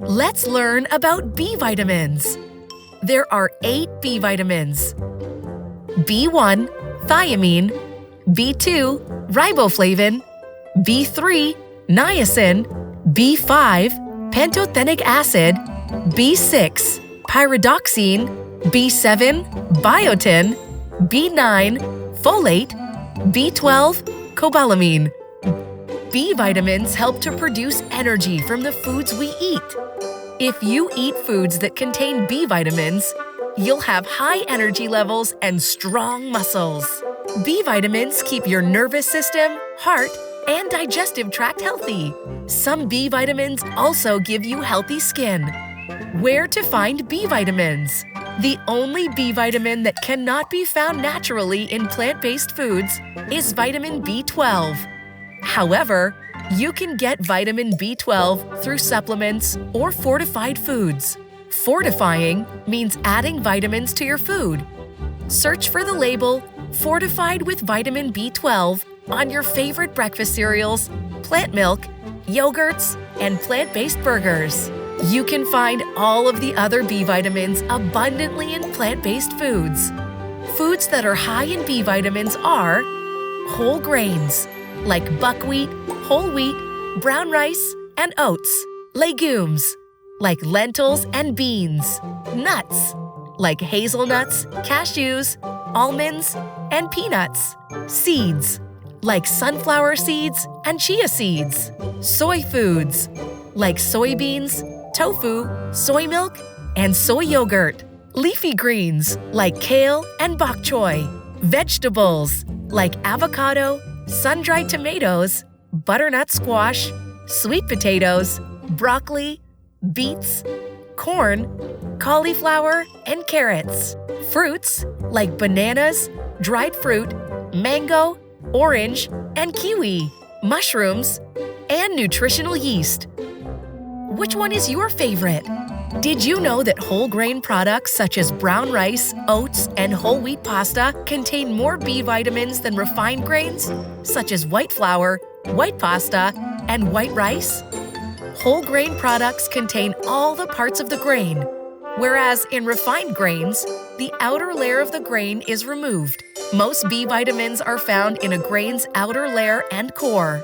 Let's learn about B vitamins. There are 8 B vitamins. B1, thiamine, B2, riboflavin, B3, niacin, B5, pantothenic acid, B6, pyridoxine, B7, biotin, B9, folate, B12, cobalamin. B vitamins help to produce energy from the foods we eat. If you eat foods that contain B vitamins, you'll have high energy levels and strong muscles. B vitamins keep your nervous system, heart, and digestive tract healthy. Some B vitamins also give you healthy skin. Where to find B vitamins? The only B vitamin that cannot be found naturally in plant-based foods is vitamin B12. However, you can get vitamin B12 through supplements or fortified foods. Fortifying means adding vitamins to your food. Search for the label "Fortified with Vitamin B12" on your favorite breakfast cereals, plant milk, yogurts, and plant-based burgers. You can find all of the other B vitamins abundantly in plant-based foods. Foods that are high in B vitamins are whole grains, like buckwheat, whole wheat, brown rice, and oats. Legumes, like lentils and beans. Nuts, like hazelnuts, cashews, almonds, and peanuts. Seeds, like sunflower seeds and chia seeds. Soy foods, like soybeans, tofu, soy milk, and soy yogurt. Leafy greens, like kale and bok choy. Vegetables, like avocado, sun-dried tomatoes, butternut squash, sweet potatoes, broccoli, beets, corn, cauliflower, and carrots. Fruits, like bananas, dried fruit, mango, orange, and kiwi. Mushrooms, and nutritional yeast. Which one is your favorite? Did you know that whole grain products such as brown rice, oats, and whole wheat pasta contain more B vitamins than refined grains, such as white flour, white pasta, and white rice? Whole grain products contain all the parts of the grain, whereas in refined grains, the outer layer of the grain is removed. Most B vitamins are found in a grain's outer layer and core.